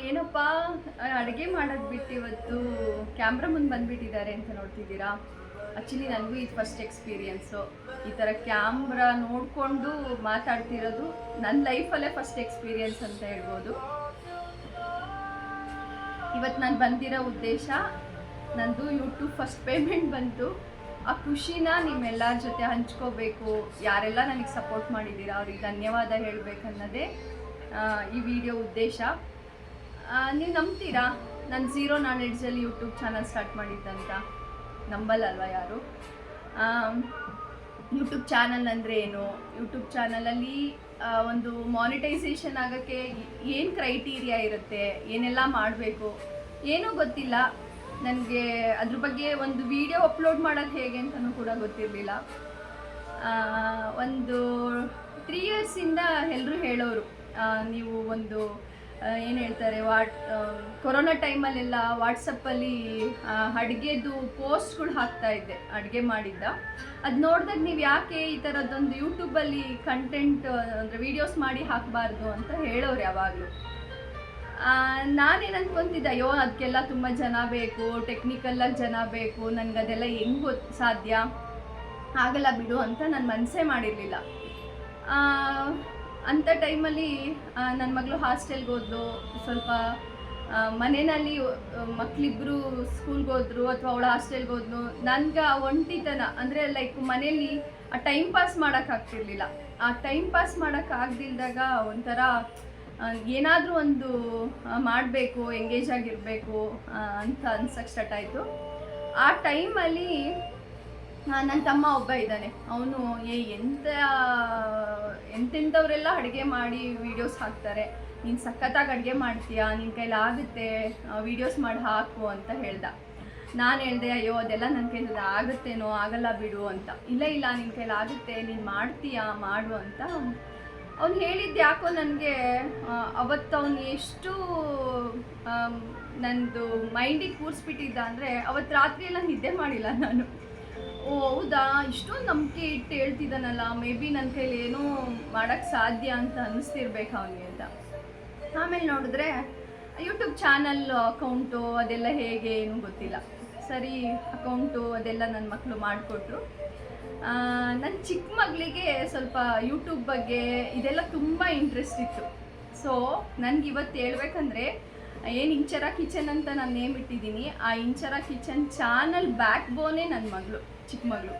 ಏನಪ್ಪ ಅಡುಗೆ ಮಾಡೋದು ಬಿಟ್ಟು ಇವತ್ತು ಕ್ಯಾಮ್ರಾ ಮುಂದೆ ಬಂದುಬಿಟ್ಟಿದ್ದಾರೆ ಅಂತ ನೋಡ್ತಿದ್ದೀರಾ. ಆ್ಯಕ್ಚುಲಿ ನನಗೂ ಇದು ಫಸ್ಟ್ ಎಕ್ಸ್ಪೀರಿಯೆನ್ಸು. ಈ ಥರ ಕ್ಯಾಮ್ರಾ ನೋಡಿಕೊಂಡು ಮಾತಾಡ್ತಿರೋದು ನನ್ನ ಲೈಫಲ್ಲೇ ಫಸ್ಟ್ ಎಕ್ಸ್ಪೀರಿಯೆನ್ಸ್ ಅಂತ ಹೇಳ್ಬೋದು. ಇವತ್ತು ನಾನು ಬಂದಿರೋ ಉದ್ದೇಶ, ನಂದು ಯೂಟ್ಯೂಬ್ ಫಸ್ಟ್ ಪೇಮೆಂಟ್ ಬಂತು. ಆ ಖುಷಿನ ನಿಮ್ಮೆಲ್ಲರ ಜೊತೆ ಹಂಚ್ಕೋಬೇಕು. ಯಾರೆಲ್ಲ ನನಗೆ ಸಪೋರ್ಟ್ ಮಾಡಿದ್ದೀರಾ ಅವ್ರಿಗೆ ಧನ್ಯವಾದ ಹೇಳಬೇಕನ್ನೋದೇ ಈ ವಿಡಿಯೋ ಉದ್ದೇಶ. ನೀವು ನಂಬ್ತೀರಾ ನಾನು ಝೀರೋ ನಾಲೆಡ್ಜಲ್ಲಿ ಯೂಟ್ಯೂಬ್ ಚಾನಲ್ ಸ್ಟಾರ್ಟ್ ಮಾಡಿದ್ದಂತ? ನಂಬಲ್ಲಲ್ವ ಯಾರು. ಯೂಟ್ಯೂಬ್ ಚಾನಲ್ ಅಂದರೆ ಏನು, ಯೂಟ್ಯೂಬ್ ಚಾನಲಲ್ಲಿ ಒಂದು ಮಾನಿಟೈಸೇಷನ್ ಆಗೋಕ್ಕೆ ಏನು ಕ್ರೈಟೀರಿಯಾ ಇರುತ್ತೆ, ಏನೆಲ್ಲ ಮಾಡಬೇಕು, ಏನೂ ಗೊತ್ತಿಲ್ಲ ನನಗೆ. ಅದ್ರ ಬಗ್ಗೆ ಒಂದು ವಿಡಿಯೋ ಅಪ್ಲೋಡ್ ಮಾಡೋದು ಹೇಗೆ ಅಂತಲೂ ಕೂಡ ಗೊತ್ತಿರಲಿಲ್ಲ. ಒಂದು 3 ಇಯರ್ಸಿಂದ ಎಲ್ಲರೂ ಹೇಳೋರು, ನೀವು ಒಂದು ಏನು ಹೇಳ್ತಾರೆ, ಕೊರೋನಾ ಟೈಮಲ್ಲೆಲ್ಲ ವಾಟ್ಸಪ್ಪಲ್ಲಿ ಅಡುಗೆದು ಪೋಸ್ಟ್ಗಳು ಹಾಕ್ತಾಯಿದ್ದೆ, ಅಡುಗೆ ಮಾಡಿದ್ದ. ಅದು ನೋಡಿದಾಗ ನೀವು ಯಾಕೆ ಈ ಥರದ್ದೊಂದು ಯೂಟ್ಯೂಬಲ್ಲಿ ಕಂಟೆಂಟ್ ಅಂದರೆ ವೀಡಿಯೋಸ್ ಮಾಡಿ ಹಾಕಬಾರ್ದು ಅಂತ ಹೇಳೋರು ಯಾವಾಗಲೂ. ನಾನೇನು ಅಂದ್ಕೊತಿದ್ದೆ, ಅಯ್ಯೋ ಅದಕ್ಕೆಲ್ಲ ತುಂಬ ಜನ ಬೇಕು, ಟೆಕ್ನಿಕಲ್ಲಾಗಿ ಜನ ಬೇಕು, ನನಗದೆಲ್ಲ ಹೆಂಗೆ ಸಾಧ್ಯ, ಆಗಲ್ಲ ಬಿಡು ಅಂತ ನಾನು ಮನಸ್ಸೇ ಮಾಡಿರಲಿಲ್ಲ. ಅಂಥ ಟೈಮಲ್ಲಿ ನನ್ನ ಮಗಳು ಹಾಸ್ಟೆಲ್ಗೆ ಹೋದ್ಲು. ಸ್ವಲ್ಪ ಮನೆಯಲ್ಲಿ ಮಕ್ಕಳಿಬ್ಬರು ಸ್ಕೂಲ್ಗೆ ಹೋದ್ರು ಅಥವಾ ಅವಳು ಹಾಸ್ಟೆಲ್ಗೆ ಹೋದ್ಲು. ನನಗೆ ಆ ಒಂಟಿತನ ಅಂದರೆ ಲೈಕ್ ಮನೇಲಿ ಆ ಟೈಮ್ ಪಾಸ್ ಮಾಡೋಕ್ಕಾಗ್ತಿರ್ಲಿಲ್ಲ. ಆ ಟೈಮ್ ಪಾಸ್ ಮಾಡೋಕ್ಕಾಗ್ದಿಲ್ದಾಗ ಒಂಥರ ಏನಾದರೂ ಒಂದು ಮಾಡಬೇಕು, ಎಂಗೇಜ್ ಆಗಿರಬೇಕು ಅಂತ ಅನ್ಸಕ್ಕೆ ಸ್ಟಾರ್ಟ್ ಆಯಿತು. ಆ ಟೈಮಲ್ಲಿ ನನ್ನ ತಮ್ಮ ಒಬ್ಬ ಇದ್ದಾನೆ. ಅವನು ಎಂತೆಂಥವರೆಲ್ಲ ಅಡುಗೆ ಮಾಡಿ ವೀಡಿಯೋಸ್ ಹಾಕ್ತಾರೆ, ನೀನು ಸಖತ್ತಾಗಿ ಅಡುಗೆ ಮಾಡ್ತೀಯಾ, ನಿನ್ನ ಕೈಲಿ ಆಗುತ್ತೆ, ವೀಡಿಯೋಸ್ ಮಾಡಿ ಹಾಕು ಅಂತ ಹೇಳ್ದ. ನಾನು ಹೇಳಿದೆ, ಅಯ್ಯೋ ಅದೆಲ್ಲ ನನ್ನ ಕೈಲಿ ಆಗುತ್ತೇನೋ, ಆಗಲ್ಲ ಬಿಡು ಅಂತ. ಇಲ್ಲ ನಿನ್ನ ಕೈಲಿ ಆಗುತ್ತೆ, ನೀನು ಮಾಡ್ತೀಯಾ, ಮಾಡು ಅಂತ ಅವ್ನು ಹೇಳಿದ್ದು. ಯಾಕೋ ನನಗೆ ಅವತ್ತು ಅವನು ಎಷ್ಟು ನನ್ನದು ಮೈಂಡಿಗೆ ಕೂರಿಸ್ಬಿಟ್ಟಿದ್ದ ಅಂದರೆ, ಅವತ್ತು ರಾತ್ರಿ ಎಲ್ಲ ನಿದ್ದೆ ಮಾಡಿಲ್ಲ ನಾನು. ಓ ಹೌದಾ, ಇಷ್ಟೊಂದು ನಂಬಿಕೆ ಇಟ್ಟು ಹೇಳ್ತಿದ್ದಾನಲ್ಲ, ಮೇ ಬಿ ನನ್ನ ಕೈಲಿ ಏನೋ ಮಾಡೋಕ್ಕೆ ಸಾಧ್ಯ ಅಂತ ಅನ್ನಿಸ್ತಿರ್ಬೇಕು ಅವನಿಗೆ ಅಂತ. ಆಮೇಲೆ ನೋಡಿದ್ರೆ ಯೂಟ್ಯೂಬ್ ಚಾನಲ್ ಅಕೌಂಟು ಅದೆಲ್ಲ ಹೇಗೆ ಏನೂ ಗೊತ್ತಿಲ್ಲ. ಸರಿ, ಅಕೌಂಟು ಅದೆಲ್ಲ ನನ್ನ ಮಕ್ಕಳು ಮಾಡಿಕೊಟ್ರು. ನನ್ನ ಚಿಕ್ಕ ಮಗಳಿಗೆ ಸ್ವಲ್ಪ ಯೂಟ್ಯೂಬ್ ಬಗ್ಗೆ ಇದೆಲ್ಲ ತುಂಬ ಇಂಟ್ರೆಸ್ಟ್ ಇತ್ತು. ಸೊ ನನಗೆ ಇವತ್ತು ಹೇಳ್ಬೇಕಂದ್ರೆ, ಏನು ಇಂಚರ ಕಿಚನ್ ಅಂತ ನಾನು ನೇಮ್ ಇಟ್ಟಿದ್ದೀನಿ, ಆ ಇಂಚರ ಕಿಚನ್ ಚಾನಲ್ ಬ್ಯಾಕ್ ಬೋನೇ ನನ್ನ ಮಗಳು, ಚಿಕ್ಕ ಮಗಳು.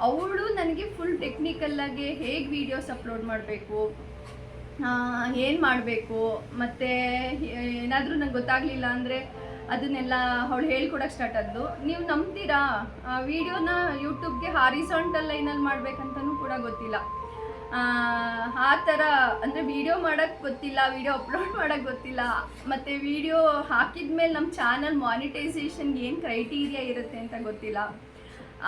ಅವಳು ನನಗೆ ಫುಲ್ ಟೆಕ್ನಿಕಲ್ಲಾಗಿ ಹೇಗೆ ವೀಡಿಯೋಸ್ ಅಪ್ಲೋಡ್ ಮಾಡಬೇಕು, ಏನು ಮಾಡಬೇಕು, ಮತ್ತು ಏನಾದರೂ ನಂಗೆ ಗೊತ್ತಾಗಲಿಲ್ಲ ಅಂದರೆ ಅದನ್ನೆಲ್ಲ ಅವಳು ಹೇಳ್ಕೊಡೋಕ್ಕೆ ಸ್ಟಾರ್ಟ್ ಆದ್ಲು. ನೀವು ನಂಬ್ತೀರಾ, ವೀಡಿಯೋನ ಯೂಟ್ಯೂಬ್ಗೆ ಹಾರಿಸಾಂಟಲ್ ಲೈನಲ್ಲಿ ಮಾಡಬೇಕಂತನೂ ಕೂಡ ಗೊತ್ತಿಲ್ಲ. ಆ ಥರ ಅಂದರೆ ವೀಡಿಯೋ ಮಾಡೋಕ್ಕೆ ಗೊತ್ತಿಲ್ಲ, ವೀಡಿಯೋ ಅಪ್ಲೋಡ್ ಮಾಡೋಕ್ಕೆ ಗೊತ್ತಿಲ್ಲ, ಮತ್ತು ವೀಡಿಯೋ ಹಾಕಿದ ಮೇಲೆ ನಮ್ಮ ಚಾನಲ್ ಮಾನಿಟೈಸೇಷನ್ಗೆ ಏನು ಕ್ರೈಟೀರಿಯಾ ಇರುತ್ತೆ ಅಂತ ಗೊತ್ತಿಲ್ಲ.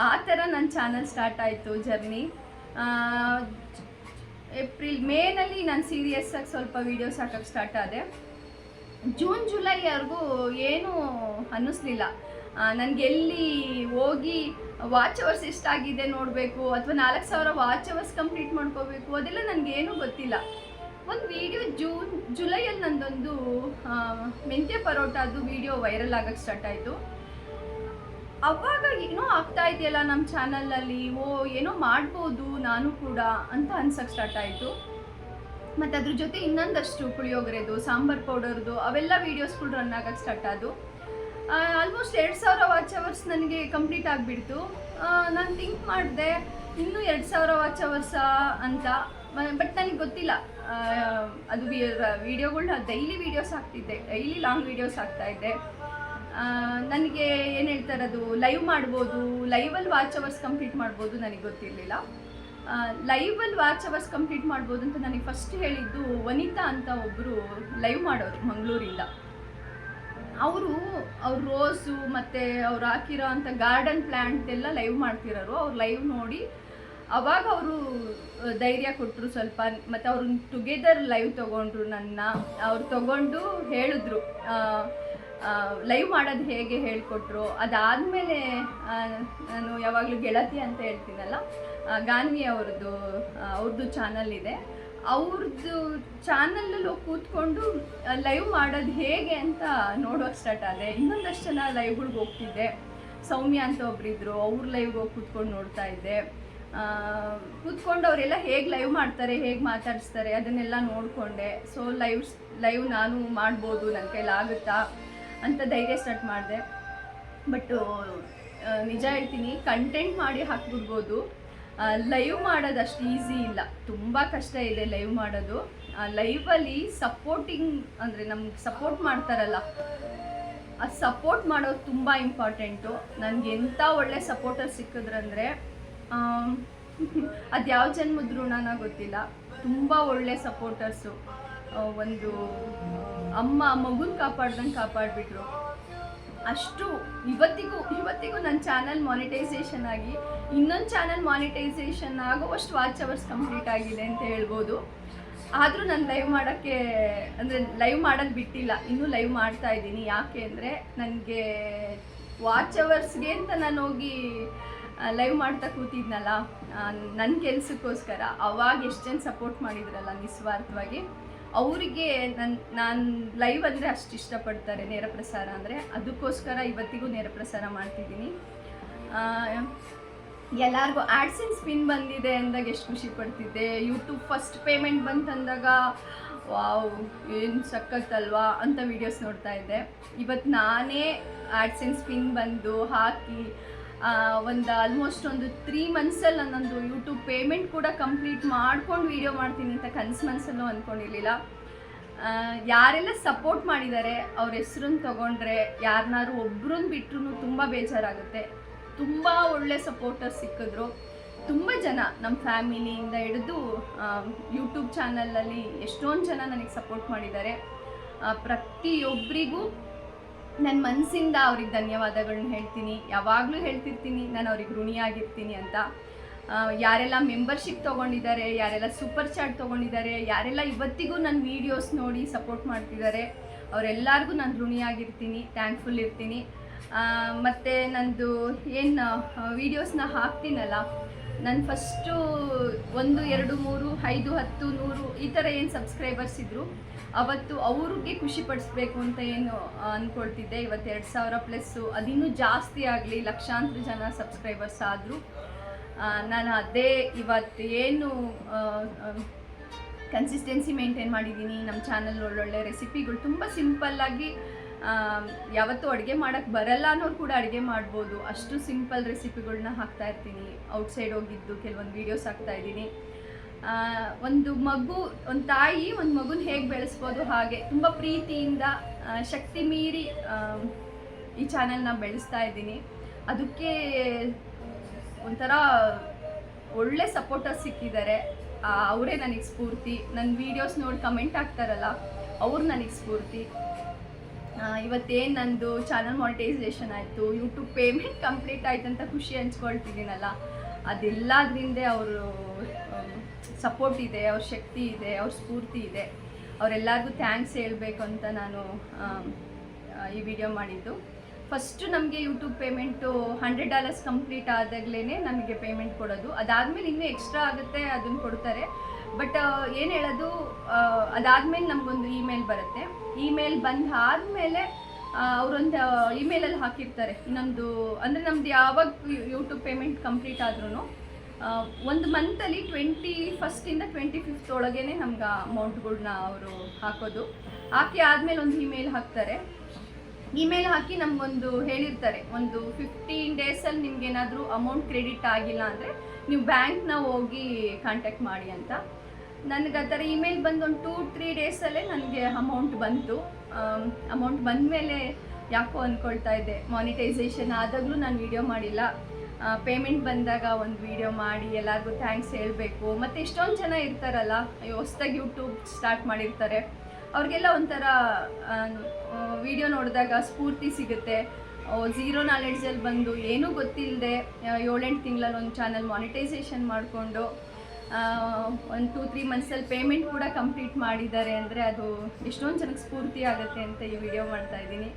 ಆ ಥರ ನನ್ನ ಚಾನಲ್ ಸ್ಟಾರ್ಟ್ ಆಯಿತು ಜರ್ನಿ. ಮೇನಲ್ಲಿ ನಾನು ಸೀರಿಯಸ್ಸಾಗಿ ಸ್ವಲ್ಪ ವೀಡಿಯೋಸ್ ಹಾಕೋಕ್ಕೆ ಸ್ಟಾರ್ಟ್ ಆದೆ. ಜೂನ್ ಜುಲೈವರೆಗೂ ಏನೂ ಅನ್ನಿಸ್ಲಿಲ್ಲ ನನಗೆ. ಎಲ್ಲಿ ಹೋಗಿ ವಾಚ್ ಅವರ್ಸ್ ಎಷ್ಟಾಗಿದೆ ನೋಡಬೇಕು ಅಥವಾ 4000 ವಾಚ್ ಅವರ್ಸ್ ಕಂಪ್ಲೀಟ್ ಮಾಡ್ಕೋಬೇಕು, ಅದೆಲ್ಲ ನನಗೇನೂ ಗೊತ್ತಿಲ್ಲ. ಒಂದು ವೀಡಿಯೋ ಜುಲೈಯಲ್ಲಿ ನಂದೊಂದು ಮೆಂತ್ಯ ಪರೋಟಾದು ವೀಡಿಯೋ ವೈರಲ್ ಆಗೋಕ್ಕೆ ಸ್ಟಾರ್ಟ್ ಆಯಿತು. ಅವಾಗ ಏನೋ ಆಗ್ತಾ ಇದೆಯಲ್ಲ ನಮ್ಮ ಚಾನಲಲ್ಲಿ, ಏನೋ ಮಾಡ್ಬೋದು ನಾನು ಕೂಡ ಅಂತ ಅನ್ಸಕ್ಕೆ ಸ್ಟಾರ್ಟ್ ಆಯಿತು. ಮತ್ತು ಅದ್ರ ಜೊತೆ ಇನ್ನೊಂದಷ್ಟು ಪುಳಿಯೋಗರೆದು, ಸಾಂಬಾರ್ ಪೌಡರ್ದು ಅವೆಲ್ಲ ವೀಡಿಯೋಸ್ಗಳು ರನ್ ಆಗೋಕ್ಕೆ ಸ್ಟಾರ್ಟ್ ಆದವು. ಆಲ್ಮೋಸ್ಟ್ 2000 ವಾಚ್ ಅವರ್ಸ್ ನನಗೆ ಕಂಪ್ಲೀಟ್ ಆಗಿಬಿಡ್ತು. ನಾನು ಥಿಂಕ್ ಮಾಡಿದೆ ಇನ್ನೂ 2000 ವಾಚ್ ಅವರ್ಸಾ ಅಂತ. ಬಟ್ ನನಗೆ ಗೊತ್ತಿಲ್ಲ. ಅದು ವೀಡಿಯೋಗಳ್ನ ಡೈಲಿ ವೀಡಿಯೋಸ್ ಹಾಕ್ತಿದ್ದೆ, ಡೈಲಿ ಲಾಂಗ್ ವೀಡಿಯೋಸ್ ಹಾಕ್ತಾಯಿದ್ದೆ. ನನಗೆ ಏನು ಹೇಳ್ತಾರೆ, ಅದು ಲೈವ್ ಮಾಡ್ಬೋದು, ಲೈವಲ್ಲಿ ವಾಚ್ ಅವರ್ಸ್ ಕಂಪ್ಲೀಟ್ ಮಾಡ್ಬೋದು ನನಗೆ ಗೊತ್ತಿರಲಿಲ್ಲ. ಲೈವಲ್ಲಿ ವಾಚ್ ಅವರ್ಸ್ ಕಂಪ್ಲೀಟ್ ಮಾಡ್ಬೋದು ಅಂತ ನನಗೆ ಫಸ್ಟ್ ಹೇಳಿದ್ದು ವನಿತಾ ಅಂತ ಒಬ್ಬರು ಲೈವ್ ಮಾಡೋರು ಮಂಗಳೂರಿಂದ. ಅವರು ರೋಸು ಮತ್ತು ಅವ್ರು ಹಾಕಿರೋ ಅಂಥ ಗಾರ್ಡನ್ ಪ್ಲ್ಯಾಂಟ್ ಎಲ್ಲ ಲೈವ್ ಮಾಡ್ತಿರೋರು. ಅವ್ರು ಲೈವ್ ನೋಡಿ ಅವಾಗ ಅವರು ಧೈರ್ಯ ಕೊಟ್ಟರು ಸ್ವಲ್ಪ. ಮತ್ತು ಅವರು ಟುಗೆದರ್ ಲೈವ್ ತೊಗೊಂಡ್ರು ಅವ್ರು ತೊಗೊಂಡು ಹೇಳಿದ್ರು, ಲೈವ್ ಮಾಡೋದು ಹೇಗೆ ಹೇಳಿಕೊಟ್ರು. ಅದಾದಮೇಲೆ ನಾನು ಯಾವಾಗಲೂ ಗೆಳತಿ ಅಂತ ಹೇಳ್ತೀನಲ್ಲ, ಗಾನ್ವಿ ಅವ್ರದ್ದು ಚಾನಲ್ ಇದೆ. ಅವ್ರದ್ದು ಚಾನಲಲ್ಲಿ ಹೋಗಿ ಕೂತ್ಕೊಂಡು ಲೈವ್ ಮಾಡೋದು ಹೇಗೆ ಅಂತ ನೋಡೋಕೆ ಸ್ಟಾರ್ಟ್ ಆದೆ. ಇನ್ನೊಂದಷ್ಟು ಜನ ಲೈವ್ಗಳಿಗೆ ಹೋಗ್ತಿದ್ದೆ. ಸೌಮ್ಯ ಅಂತ ಒಬ್ಬರಿದ್ರು, ಅವ್ರ ಲೈವ್ಗೆ ಹೋಗಿ ಕೂತ್ಕೊಂಡು ನೋಡ್ತಾ ಇದ್ದೆ. ಕೂತ್ಕೊಂಡು ಅವರೆಲ್ಲ ಹೇಗೆ ಲೈವ್ ಮಾಡ್ತಾರೆ, ಹೇಗೆ ಮಾತಾಡಿಸ್ತಾರೆ ಅದನ್ನೆಲ್ಲ ನೋಡಿಕೊಂಡೆ. ಸೊ ಲೈವ್ ನಾನು ಮಾಡ್ಬೋದು, ನನ್ನ ಕೈಲಾಗುತ್ತಾ ಅಂತ ಧೈರ್ಯ ಸ್ಟಾರ್ಟ್ ಮಾಡಿದೆ. ಬಟ್ಟು ನಿಜ ಹೇಳ್ತೀನಿ, ಕಂಟೆಂಟ್ ಮಾಡಿ ಹಾಕ್ಬಿಡ್ಬೋದು, ಲೈವ್ ಮಾಡೋದು ಅಷ್ಟು ಈಸಿ ಇಲ್ಲ, ತುಂಬ ಕಷ್ಟ ಇದೆ ಲೈವ್ ಮಾಡೋದು. ಲೈವಲ್ಲಿ ಸಪೋರ್ಟಿಂಗ್ ಅಂದರೆ ನಮ್ಗೆ ಸಪೋರ್ಟ್ ಮಾಡ್ತಾರಲ್ಲ, ಆ ಸಪೋರ್ಟ್ ಮಾಡೋದು ತುಂಬ ಇಂಪಾರ್ಟೆಂಟು. ನನಗೆ ಎಂಥ ಒಳ್ಳೆ ಸಪೋರ್ಟರ್ ಸಿಕ್ಕಿದ್ರಂದರೆ ಅದು ಯಾವ ಜನ್ಮದ ಋಣನ ಗೊತ್ತಿಲ್ಲ. ತುಂಬ ಒಳ್ಳೆ ಸಪೋರ್ಟರ್ಸು. ಒಂದು ಅಮ್ಮ ಮಗುನ ಕಾಪಾಡ್ದಂಗೆ ಕಾಪಾಡಿಬಿಟ್ರು. ಅಷ್ಟು ಇವತ್ತಿಗೂ ನನ್ನ ಚಾನಲ್ ಮಾನಿಟೈಸೇಷನ್ ಆಗಿ ಇನ್ನೊಂದು ಚಾನಲ್ ಮಾನಿಟೈಸೇಷನ್ ಆಗುವಷ್ಟು ವಾಚ್ ಅವರ್ಸ್ ಕಂಪ್ಲೀಟ್ ಆಗಿದೆ ಅಂತ ಹೇಳ್ಬೋದು. ಆದರೂ ನಾನು ಲೈವ್ ಮಾಡೋಕ್ಕೆ ಅಂದರೆ ಲೈವ್ ಮಾಡೋದು ಬಿಟ್ಟಿಲ್ಲ, ಇನ್ನೂ ಲೈವ್ ಮಾಡ್ತಾ ಇದ್ದೀನಿ. ಯಾಕೆ ಅಂದರೆ ನನಗೆ ವಾಚ್ ಅವರ್ಸ್ಗೆ ಅಂತ ನಾನು ಹೋಗಿ ಲೈವ್ ಮಾಡ್ತಾ ಕೂತಿದ್ನಲ್ಲ ನನ್ನ ಕೆಲಸಕ್ಕೋಸ್ಕರ, ಅವಾಗ ಎಷ್ಟು ಜನ ಸಪೋರ್ಟ್ ಮಾಡಿದ್ರಲ್ಲ ನಿಸ್ವಾರ್ಥವಾಗಿ, ಅವರಿಗೆ ನಾನು ಲೈವ್ ಅಂದರೆ ಅಷ್ಟು ಇಷ್ಟಪಡ್ತಾರೆ, ನೇರ ಪ್ರಸಾರ ಅಂದರೆ. ಅದಕ್ಕೋಸ್ಕರ ಇವತ್ತಿಗೂ ನೇರ ಪ್ರಸಾರ ಮಾಡ್ತಿದ್ದೀನಿ. ಎಲ್ಲರಿಗೂ ಆ್ಯಡ್ಸೆನ್ಸ್ ಪಿನ್ ಬಂದಿದೆ ಅಂದಾಗ ಎಷ್ಟು ಖುಷಿ ಪಡ್ತಿದ್ದೆ. ಯೂಟ್ಯೂಬ್ ಫಸ್ಟ್ ಪೇಮೆಂಟ್ ಬಂತಂದಾಗ ವಾವ್ ಏನು ಸಕ್ಕತ್ತಲ್ವಾ ಅಂತ ವೀಡಿಯೋಸ್ ನೋಡ್ತಾ ಇದ್ದೆ. ಇವತ್ತು ನಾನೇ ಆ್ಯಡ್ಸೆನ್ಸ್ ಪಿನ್ ಬಂದು ಹಾಕಿ ಒಂದು ಆಲ್ಮೋಸ್ಟ್ ಒಂದು 3 ಮಂತ್ಸಲ್ಲಿ ನಾನೊಂದು ಯೂಟ್ಯೂಬ್ ಪೇಮೆಂಟ್ ಕೂಡ ಕಂಪ್ಲೀಟ್ ಮಾಡ್ಕೊಂಡು ವೀಡಿಯೋ ಮಾಡ್ತೀನಿ ಅಂತ ಕನಸು ಮನಸ್ಸಲ್ಲೂ ಅಂದ್ಕೊಂಡಿರಲಿಲ್ಲ. ಯಾರೆಲ್ಲ ಸಪೋರ್ಟ್ ಮಾಡಿದ್ದಾರೆ ಅವ್ರ ಹೆಸ್ರನ್ನ ತೊಗೊಂಡ್ರೆ ಯಾರನ್ನಾರು ಒಬ್ರನ್ನ ಬಿಟ್ಟರು ತುಂಬ ಬೇಜಾರಾಗುತ್ತೆ. ತುಂಬ ಒಳ್ಳೆ ಸಪೋರ್ಟರ್ಸ್ ಸಿಕ್ಕಿದ್ರು. ತುಂಬ ಜನ ನಮ್ಮ ಫ್ಯಾಮಿಲಿಯಿಂದ ಹಿಡಿದು ಯೂಟ್ಯೂಬ್ ಚಾನಲಲ್ಲಿ ಎಷ್ಟೊಂದು ಜನ ನನಗೆ ಸಪೋರ್ಟ್ ಮಾಡಿದ್ದಾರೆ. ಪ್ರತಿಯೊಬ್ಬರಿಗೂ ನನ್ನ ಮನಸ್ಸಿಂದ ಅವ್ರಿಗೆ ಧನ್ಯವಾದಗಳನ್ನ ಹೇಳ್ತೀನಿ. ಯಾವಾಗಲೂ ಹೇಳ್ತಿರ್ತೀನಿ ನಾನು ಅವ್ರಿಗೆ ಋಣಿಯಾಗಿರ್ತೀನಿ ಅಂತ. ಯಾರೆಲ್ಲ ಮೆಂಬರ್ಶಿಪ್ ತೊಗೊಂಡಿದ್ದಾರೆ, ಯಾರೆಲ್ಲ ಸೂಪರ್ ಚಾಟ್ ತೊಗೊಂಡಿದ್ದಾರೆ, ಯಾರೆಲ್ಲ ಇವತ್ತಿಗೂ ನನ್ನ ವೀಡಿಯೋಸ್ ನೋಡಿ ಸಪೋರ್ಟ್ ಮಾಡ್ತಿದ್ದಾರೆ, ಅವರೆಲ್ಲರಿಗೂ ನಾನು ಋಣಿಯಾಗಿರ್ತೀನಿ, ಥ್ಯಾಂಕ್ಫುಲ್ ಇರ್ತೀನಿ. ಮತ್ತು ನಂದು ಏನು ವೀಡಿಯೋಸ್ನ ಹಾಕ್ತೀನಲ್ಲ, ನಾನು ಫಸ್ಟು 1, 2, 3, 5, 10, 100 ಈ ಥರ ಏನು ಸಬ್ಸ್ಕ್ರೈಬರ್ಸ್ ಇದ್ದರು ಅವತ್ತು ಅವ್ರಿಗೆ ಖುಷಿ ಪಡಿಸ್ಬೇಕು ಅಂತ ಏನು ಅಂದ್ಕೊಳ್ತಿದ್ದೆ. ಇವತ್ತು 2000+, ಅದಿನ್ನೂ ಜಾಸ್ತಿ ಆಗಲಿ, ಲಕ್ಷಾಂತರ ಜನ ಸಬ್ಸ್ಕ್ರೈಬರ್ಸ್ ಆದರು. ನಾನು ಅದೇ ಇವತ್ತು ಏನು ಕನ್ಸಿಸ್ಟೆನ್ಸಿ ಮೇಂಟೈನ್ ಮಾಡಿದ್ದೀನಿ. ನಮ್ಮ ಚಾನಲ್ ಒಳ್ಳೊಳ್ಳೆ ರೆಸಿಪಿಗಳು ತುಂಬ ಸಿಂಪಲ್ಲಾಗಿ, ಯಾವತ್ತೂ ಅಡುಗೆ ಮಾಡೋಕ್ಕೆ ಬರಲ್ಲ ಅನ್ನೋರು ಕೂಡ ಅಡುಗೆ ಮಾಡ್ಬೋದು, ಅಷ್ಟು ಸಿಂಪಲ್ ರೆಸಿಪಿಗಳನ್ನ ಹಾಕ್ತಾಯಿರ್ತೀನಿ. ಔಟ್ಸೈಡ್ ಹೋಗಿದ್ದು ಕೆಲವೊಂದು ವೀಡಿಯೋಸ್ ಹಾಕ್ತಾಯಿದ್ದೀನಿ. ಒಂದು ತಾಯಿ ಒಂದು ಮಗುನ ಹೇಗೆ ಬೆಳೆಸ್ಬೋದು ಹಾಗೆ ತುಂಬ ಪ್ರೀತಿಯಿಂದ ಶಕ್ತಿ ಮೀರಿ ಈ ಚಾನಲ್ನ ಬೆಳೆಸ್ತಾ ಇದ್ದೀನಿ. ಅದಕ್ಕೆ ಒಂಥರ ಒಳ್ಳೆ ಸಪೋರ್ಟರ್ಸ್ ಸಿಕ್ಕಿದ್ದಾರೆ. ಅವರೇ ನನಗೆ ಸ್ಫೂರ್ತಿ. ನನ್ನ ವೀಡಿಯೋಸ್ ನೋಡಿ ಕಮೆಂಟ್ ಹಾಕ್ತಾರಲ್ಲ, ಅವ್ರು ನನಗೆ ಸ್ಫೂರ್ತಿ. ಇವತ್ತೇನು ನಂದು ಚಾನಲ್ ಮಾನಿಟೈಸೇಷನ್ ಆಯಿತು, ಯೂಟ್ಯೂಬ್ ಪೇಮೆಂಟ್ ಕಂಪ್ಲೀಟ್ ಆಯ್ತು ಅಂತ ಖುಷಿ ಹಂಚ್ಕೊಳ್ತಿದ್ದೀನಲ್ಲ, ಅದೆಲ್ಲದ್ರಿಂದ ಅವರು ಸಪೋರ್ಟ್ ಇದೆ, ಅವ್ರ ಶಕ್ತಿ ಇದೆ, ಅವ್ರ ಸ್ಫೂರ್ತಿ ಇದೆ. ಅವರೆಲ್ಲರಿಗೂ ಥ್ಯಾಂಕ್ಸ್ ಹೇಳಬೇಕು ಅಂತ ನಾನು ಈ ವಿಡಿಯೋ ಮಾಡಿದ್ದು. ಫಸ್ಟು ನಮಗೆ ಯೂಟ್ಯೂಬ್ ಪೇಮೆಂಟು $100 ಕಂಪ್ಲೀಟ್ ಆದಾಗಲೇ ನಮಗೆ ಪೇಮೆಂಟ್ ಕೊಡೋದು. ಅದಾದಮೇಲೆ ಇನ್ನೂ ಎಕ್ಸ್ಟ್ರಾ ಆಗುತ್ತೆ, ಅದನ್ನು ಕೊಡ್ತಾರೆ. ಬಟ್ ಏನು ಹೇಳೋದು, ಅದಾದಮೇಲೆ ನಮಗೊಂದು ಇಮೇಲ್ ಬರುತ್ತೆ. ಇಮೇಲ್ ಬಂದಾದಮೇಲೆ ಅವರೊಂದು ಇಮೇಲಲ್ಲಿ ಹಾಕಿರ್ತಾರೆ ಇನ್ನೊಂದು, ಅಂದರೆ ನಮ್ದು ಯಾವಾಗ ಯೂಟ್ಯೂಬ್ ಪೇಮೆಂಟ್ ಕಂಪ್ಲೀಟ್ ಆದ್ರೂ ಒಂದು ಮಂತಲ್ಲಿ 21st 25th ಒಳಗೇ ನಮ್ಗೆ ಅಮೌಂಟ್ಗಳ್ನ ಅವರು ಹಾಕೋದು. ಹಾಕಿ ಆದಮೇಲೆ ಒಂದು ಇಮೇಲ್ ಹಾಕ್ತಾರೆ. ಇಮೇಲ್ ಹಾಕಿ ನಮಗೊಂದು ಹೇಳಿರ್ತಾರೆ, ಒಂದು 15 ಡೇಸಲ್ಲಿ ನಿಮ್ಗೇನಾದರೂ ಅಮೌಂಟ್ ಕ್ರೆಡಿಟ್ ಆಗಿಲ್ಲ ಅಂದರೆ ನೀವು ಬ್ಯಾಂಕ್ನ ಹೋಗಿ ಕಾಂಟ್ಯಾಕ್ಟ್ ಮಾಡಿ ಅಂತ. ನನಗೆ ಆ ಥರ ಇಮೇಲ್ ಬಂದು ಒಂದು 2-3 ಡೇಸಲ್ಲೇ ನನಗೆ ಅಮೌಂಟ್ ಬಂತು. ಅಮೌಂಟ್ ಬಂದಮೇಲೆ ಯಾಕೋ ಅಂದ್ಕೊಳ್ತಾ ಇದ್ದೆ, ಮಾನಿಟೈಸೇಷನ್ ಆದಾಗಲೂ ನಾನು ವೀಡಿಯೋ ಮಾಡಿಲ್ಲ, ಪೇಮೆಂಟ್ ಬಂದಾಗ ಒಂದು ವೀಡಿಯೋ ಮಾಡಿ ಎಲ್ಲರಿಗೂ ಥ್ಯಾಂಕ್ಸ್ ಹೇಳಬೇಕು. ಮತ್ತು ಎಷ್ಟೊಂದು ಜನ ಇರ್ತಾರಲ್ಲ, ಹೊಸ್ದಾಗಿ ಯೂಟ್ಯೂಬ್ ಸ್ಟಾರ್ಟ್ ಮಾಡಿರ್ತಾರೆ, ಅವ್ರಿಗೆಲ್ಲ ಒಂಥರ ವೀಡಿಯೋ ನೋಡಿದಾಗ ಸ್ಫೂರ್ತಿ ಸಿಗುತ್ತೆ. ಝೀರೋ ನಾಲೆಡ್ಜಲ್ಲಿ ಬಂದು ಏನೂ ಗೊತ್ತಿಲ್ಲದೆ 7-8 ತಿಂಗಳಲ್ಲಿ ಒಂದು ಚಾನಲ್ ಮಾನಿಟೈಸೇಷನ್ ಮಾಡಿಕೊಂಡು ಒಂದು 2-3 ಮಂತ್ಸಲ್ಲಿ ಪೇಮೆಂಟ್ ಕೂಡ ಕಂಪ್ಲೀಟ್ ಮಾಡಿದ್ದಾರೆ ಅಂದರೆ ಅದು ಎಷ್ಟೊಂದು ಜನಕ್ಕೆ ಸ್ಫೂರ್ತಿ ಆಗುತ್ತೆ ಅಂತ ಈ ವಿಡಿಯೋ ಮಾಡ್ತಾಯಿದ್ದೀನಿ.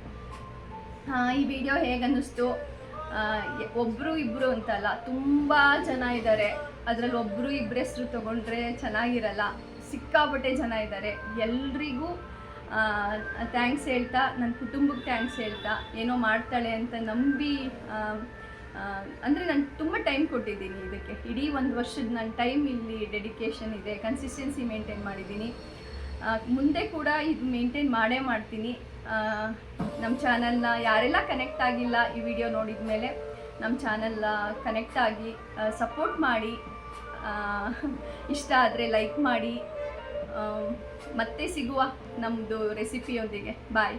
ಈ ವಿಡಿಯೋ ಹೇಗೆ ಅನ್ನಿಸ್ತು, ಒಬ್ಬರು ಇಬ್ಬರು ಅಂತಲ್ಲ, ತುಂಬ ಜನ ಇದ್ದಾರೆ. ಅದರಲ್ಲಿ ಒಬ್ಬರು ಇಬ್ಬರು ಹೆಸರು ತೊಗೊಂಡ್ರೆ ಚೆನ್ನಾಗಿರಲ್ಲ. ಸಿಕ್ಕಾಪಟ್ಟೆ ಜನ ಇದ್ದಾರೆ. ಎಲ್ರಿಗೂ ಥ್ಯಾಂಕ್ಸ್ ಹೇಳ್ತಾ, ನನ್ನ ಕುಟುಂಬಕ್ಕೆ ಥ್ಯಾಂಕ್ಸ್ ಹೇಳ್ತಾ, ಏನೋ ಮಾಡ್ತಾಳೆ ಅಂತ ನಂಬಿ, ಅಂದರೆ ನಾನು ತುಂಬ ಟೈಮ್ ಕೊಟ್ಟಿದ್ದೀನಿ ಇದಕ್ಕೆ. ಇಡೀ 1 ವರ್ಷದ ನನ್ನ ಟೈಮ್ ಇಲ್ಲಿ ಡೆಡಿಕೇಶನ್ ಇದೆ, ಕನ್ಸಿಸ್ಟೆನ್ಸಿ ಮೇಂಟೈನ್ ಮಾಡಿದ್ದೀನಿ. ಮುಂದೆ ಕೂಡ ಇದು ಮೇಂಟೈನ್ ಮಾಡೇ ಮಾಡ್ತೀನಿ. ನಮ್ಮ ಚಾನಲ್ನ ಯಾರೆಲ್ಲ ಕನೆಕ್ಟ್ ಆಗಿಲ್ಲ ಈ ವಿಡಿಯೋ ನೋಡಿದ ಮೇಲೆ ನಮ್ಮ ಚಾನಲ್ನ ಕನೆಕ್ಟ್ ಆಗಿ ಸಪೋರ್ಟ್ ಮಾಡಿ, ಇಷ್ಟ ಆದರೆ ಲೈಕ್ ಮಾಡಿ. ಮತ್ತೆ ಸಿಗುವ ನಮ್ಮದು ರೆಸಿಪಿಯೊಂದಿಗೆ. ಬಾಯ್.